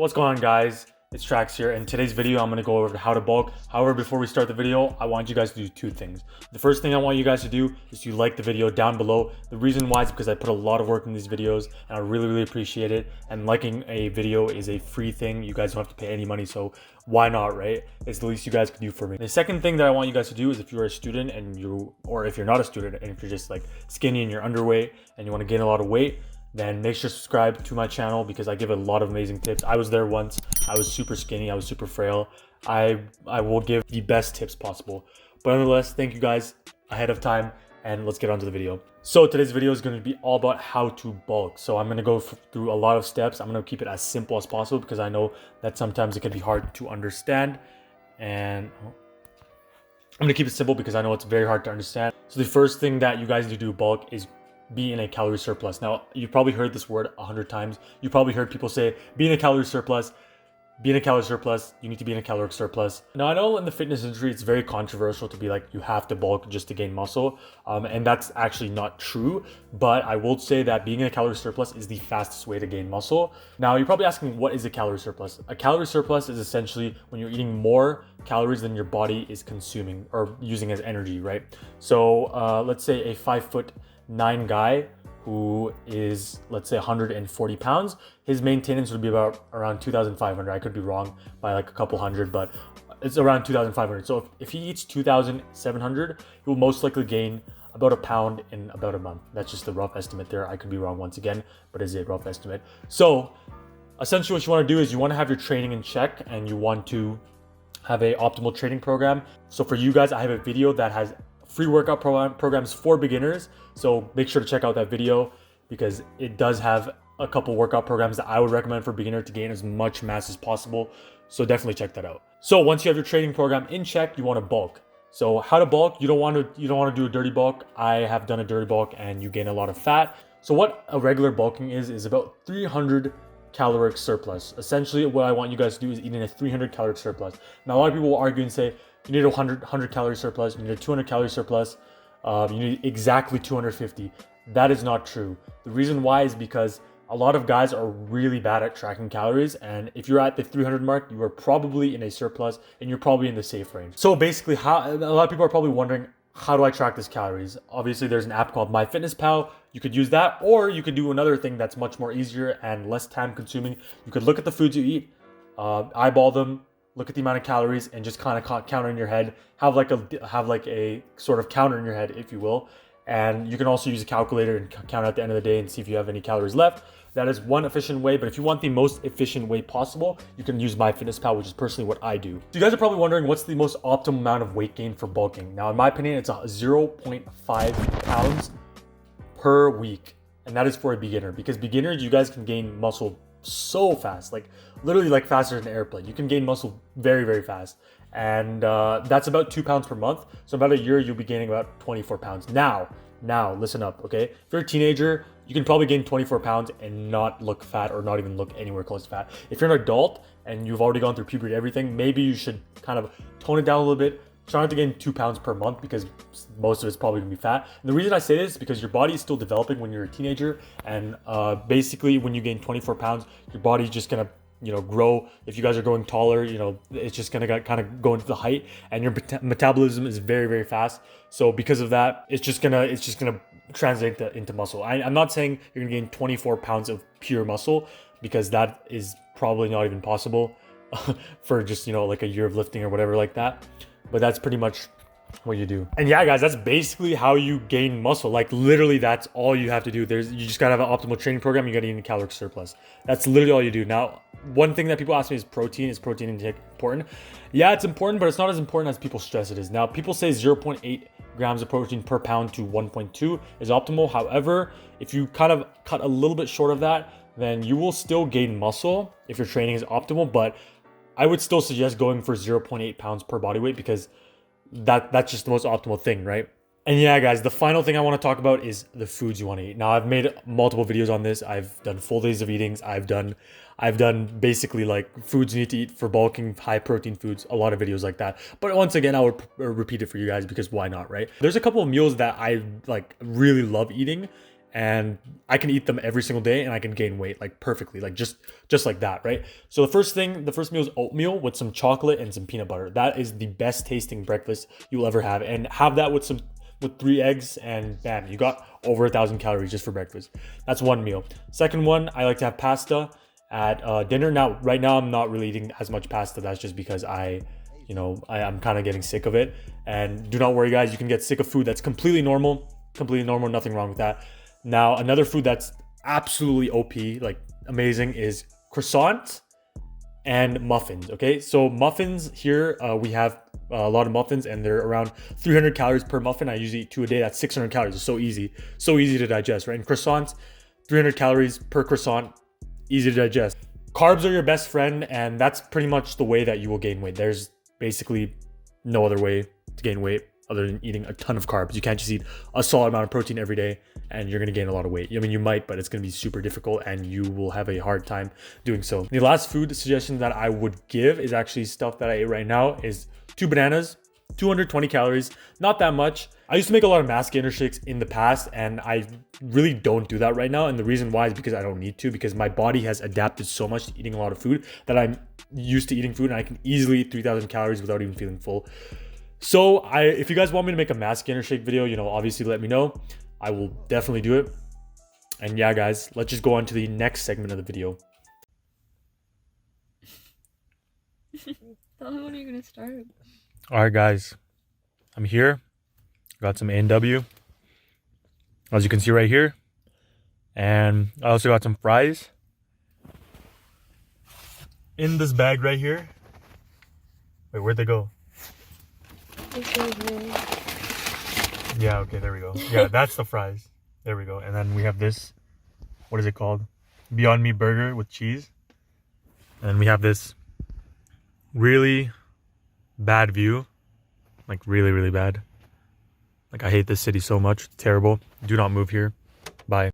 What's going on, guys? It's Trax here. In today's video, I'm going to go over how to bulk. However, before we start the video, I want you guys to do two things. The first thing I want you guys to do is to like the video down below. The reason why is because I put a lot of work in these videos and I really appreciate it. And liking a video is a free thing. You guys don't have to pay any money, so why not, right? It's the least you guys can do for me. The second thing that I want you guys to do is if you're a student or if you're not a student and if you're just like skinny and you're underweight and you want to gain a lot of weight, then make sure to subscribe to my channel because I give a lot of amazing tips. I was there once. I was super skinny. I was super frail. I will give the best tips possible. But nonetheless, thank you guys ahead of time and let's get on to the video. So today's video is going to be all about how to bulk. So I'm going to go through a lot of steps. I'm going to keep it as simple as possible because I know that sometimes it can be hard to understand. And I'm going to keep it simple because I know it's very hard to understand. So the first thing that you guys need to do bulk is be in a calorie surplus. Now, you've probably heard this word 100 times. You probably heard people say, be in a calorie surplus, be in a calorie surplus, you need to be in a caloric surplus. Now, I know in the fitness industry, it's very controversial to be like, you have to bulk just to gain muscle. And that's actually not true. But I will say that being in a calorie surplus is the fastest way to gain muscle. Now, you're probably asking, what is a calorie surplus? A calorie surplus is essentially when you're eating more calories than your body is consuming or using as energy, right? So let's say a 5'9" guy who is, let's say, 140 pounds, his maintenance would be about around 2,500. I could be wrong by like a couple hundred, but it's around 2,500. So if he eats 2,700, he will most likely gain about a pound in about a month. That's just a rough estimate there. I could be wrong once again, but it's a rough estimate. So essentially what you want to do is you want to have your training in check and you want to have a optimal training program. So for you guys, I have a video that has free workout programs for beginners. So make sure to check out that video because it does have a couple workout programs that I would recommend for beginner to gain as much mass as possible. So definitely check that out. So once you have your training program in check, you want to bulk. So how to bulk? You don't want to do a dirty bulk. I have done a dirty bulk and you gain a lot of fat. So what a regular bulking is about 300 caloric surplus. Essentially, what I want you guys to do is eat in a 300 caloric surplus. Now, a lot of people will argue and say, you need a 100 calorie surplus, you need a 200 calorie surplus, you need exactly 250. That is not true. The reason why is because a lot of guys are really bad at tracking calories. And if you're at the 300 mark, you are probably in a surplus and you're probably in the safe range. So basically, a lot of people are probably wondering, how do I track these calories? Obviously, there's an app called MyFitnessPal. You could use that, or you could do another thing that's much more easier and less time consuming. You could look at the foods you eat, eyeball them, look at the amount of calories, and just kind of count in your head. Have like a sort of counter in your head, if you will. And you can also use a calculator and count at the end of the day and see if you have any calories left. That is one efficient way, but if you want the most efficient way possible, you can use MyFitnessPal, which is personally what I do. So you guys are probably wondering what's the most optimal amount of weight gain for bulking. Now, in my opinion, it's 0.5 pounds per week. And that is for a beginner because beginners, you guys can gain muscle so fast, like literally like faster than an airplane. You can gain muscle very fast. And that's about 2 pounds per month. So about a year, you'll be gaining about 24 pounds. Now, listen up, okay? If you're a teenager, you can probably gain 24 pounds and not look fat or not even look anywhere close to fat. If you're an adult and you've already gone through puberty, everything, maybe you should kind of tone it down a little bit. Try not to gain 2 pounds per month because most of it's probably gonna be fat. And the reason I say this is because your body is still developing when you're a teenager. And basically when you gain 24 pounds, your body's just gonna grow. If you guys are growing taller, it's just gonna kind of go into the height, and your metabolism is very fast. So because of that, it's just gonna translate into muscle. I'm not saying you're gonna gain 24 pounds of pure muscle because that is probably not even possible for just like a year of lifting or whatever like that. But that's pretty much what you do. And yeah, guys, that's basically how you gain muscle. Like literally, that's all you have to do. You just gotta have an optimal training program. You gotta eat in a caloric surplus. That's literally all you do. Now, one thing that people ask me is protein. Is protein intake important? Yeah, it's important, but it's not as important as people stress it is. Now, people say 0.8 grams of protein per pound to 1.2 is optimal. However, if you kind of cut a little bit short of that, then you will still gain muscle if your training is optimal. But I would still suggest going for 0.8 pounds per body weight because that's just the most optimal thing, right? And yeah, guys, the final thing I want to talk about is the foods you want to eat. Now, I've made multiple videos on this. I've done full days of eatings. I've done basically like foods you need to eat for bulking, high protein foods, a lot of videos like that. But once again, I would repeat it for you guys because why not, right? There's a couple of meals that I like really love eating and I can eat them every single day and I can gain weight like perfectly, like just like that, right? So the first meal is oatmeal with some chocolate and some peanut butter. That is the best tasting breakfast you'll ever have, and have that with 3 eggs, and bam, you got over 1,000 calories just for breakfast. That's one meal. Second one, I like to have pasta at dinner. Now, right now, I'm not really eating as much pasta. That's just because I'm kind of getting sick of it. And do not worry, guys. You can get sick of food. That's completely normal. Completely normal. Nothing wrong with that. Now, another food that's absolutely OP, like amazing, is croissants and muffins. Okay, so muffins here, we have a lot of muffins, and they're around 300 calories per muffin. I usually eat 2 a day. That's 600 calories. It's so easy to digest, right? And croissants, 300 calories per croissant, easy to digest. Carbs are your best friend, and that's pretty much the way that you will gain weight. There's basically no other way to gain weight other than eating a ton of carbs. You can't just eat a solid amount of protein every day and you're gonna gain a lot of weight. I mean, you might, but it's gonna be super difficult and you will have a hard time doing so. The last food suggestion that I would give is actually stuff that I ate right now, is 2 bananas, 220 calories, not that much. I used to make a lot of mass gainer shakes in the past, and I really don't do that right now. And the reason why is because I don't need to, because my body has adapted so much to eating a lot of food that I'm used to eating food and I can easily eat 3,000 calories without even feeling full. So if you guys want me to make a mass gainer shake video, obviously let me know. I will definitely do it. And yeah, guys, let's just go on to the next segment of the video. Tell me when you're gonna start. All right, guys, I'm here. Got some A&W, as you can see right here. And I also got some fries in this bag right here. Wait, where'd they go? Yeah, okay, there we go. Yeah, that's the fries. There we go. And then we have this, what is it called? Beyond Meat burger with cheese. And we have this really bad view. Like really, really bad. Like, I hate this city so much. It's terrible. Do not move here. Bye.